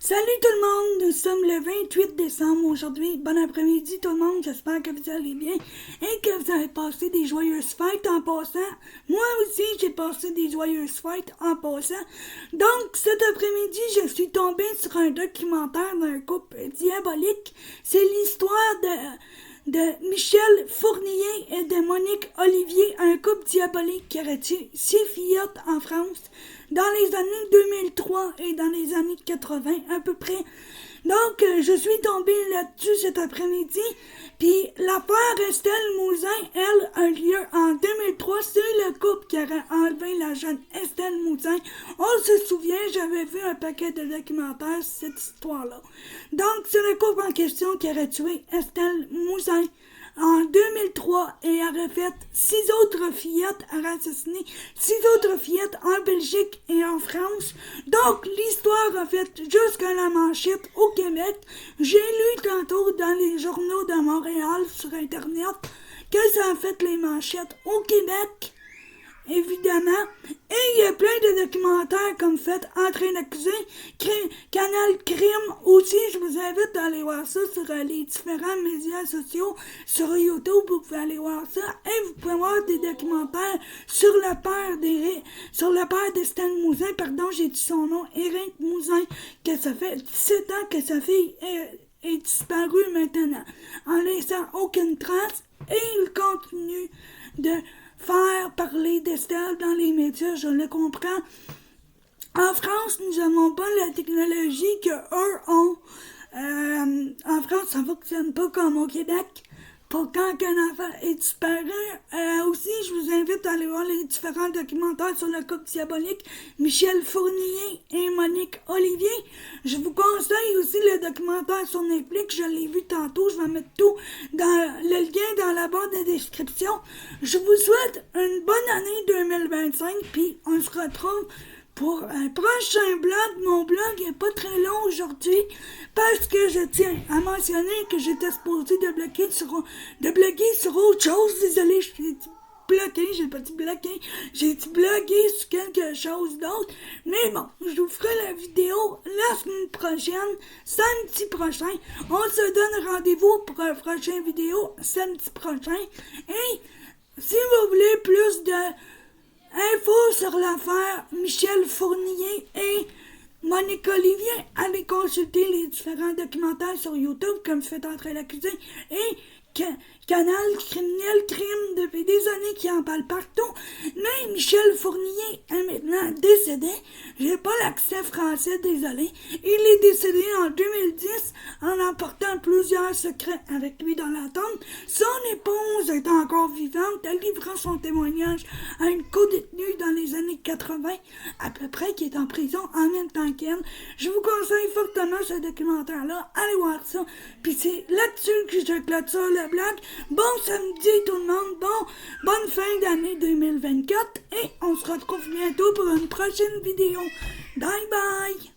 Salut tout le monde, nous sommes le 28 décembre aujourd'hui. Bon après-midi tout le monde, j'espère que vous allez bien et que vous avez passé des joyeuses fêtes en passant. Moi aussi, j'ai passé des joyeuses fêtes en passant. Donc, cet après-midi, je suis tombée sur un documentaire d'un couple diabolique. C'est l'histoire de Michel Fournier et de Monique Olivier, un couple diabolique qui aurait tué 6 fillettes en France dans les années 2003 et dans les années 80 à peu près. Donc, je suis tombée là-dessus cet après-midi. Puis, l'affaire Estelle Mouzin, elle, a lieu en 2003. C'est le couple qui aurait enlevé la jeune Estelle Mouzin. On se souvient, j'avais vu un paquet de documentaires sur cette histoire-là. Donc, c'est le couple en question qui aurait tué Estelle Mouzin en 2003 et aurait fait 6 autres fillettes, aurait assassiné 6 autres fillettes en Belgique et en France. Donc, l'histoire a fait jusqu'à la manchette au Québec. J'ai lu tantôt dans les journaux de Montréal sur Internet que ça a fait les manchettes au Québec, évidemment. Et il y a plein de documentaires comme fait Entrée d'accusé, Canal Crime aussi. Je vous invite à aller voir ça sur les différents médias sociaux. Sur YouTube, vous pouvez aller voir ça. Et vous pouvez voir des documentaires sur le père d'Estelle Mouzin. Pardon, j'ai dit son nom, Éric Mouzin, que ça fait 17 ans que sa fille est disparue maintenant, en laissant aucune trace. Et il continue de faire parler d'Estelle dans les médias, je le comprends. En France, nous n'avons pas la technologie qu'eux ont. En France, ça ne fonctionne pas comme au Québec. Pour quand un enfant est disparu. Aussi, je vous invite à aller voir les différents documentaires sur le couple diabolique Michel Fournier et Monique Olivier. Je vous conseille aussi le documentaire sur Netflix, je l'ai vu tantôt, je vais mettre tout dans le lien dans la barre de description. Je vous souhaite une bonne année 2025, puis on se retrouve pour un prochain blog. Mon blog n'est pas très long aujourd'hui parce que je tiens à mentionner que j'étais supposé de bloguer sur autre chose. Désolé, j'ai dit bloquer, j'ai pas dit bloquer, j'ai dit bloguer sur quelque chose d'autre. Mais bon, je vous ferai la vidéo la semaine prochaine, samedi prochain. On se donne rendez-vous pour une prochaine vidéo samedi prochain. Et si vous voulez plus de infos sur l'affaire Michel Fournier et Monique Olivier, allez consulter les différents documentaires sur YouTube comme Fait entrer l'accusé et Canal Criminel Crime depuis des années qui en parle partout. Mais Michel Fournier est maintenant décédé. J'ai pas l'accès français, désolé. Il est décédé en 2010 en emportant plusieurs secrets avec lui dans la tombe. Son épouse est encore vivante. Elle livrant son témoignage à une co-détenue dans les années 80, à peu près, qui est en prison en même temps qu'elle. Je vous conseille fortement ce documentaire-là. Allez voir ça. Puis c'est là-dessus que je clôture le blog. Bon samedi tout le monde, bonne fin d'année 2024 et on se retrouve bientôt pour une prochaine vidéo. Bye bye!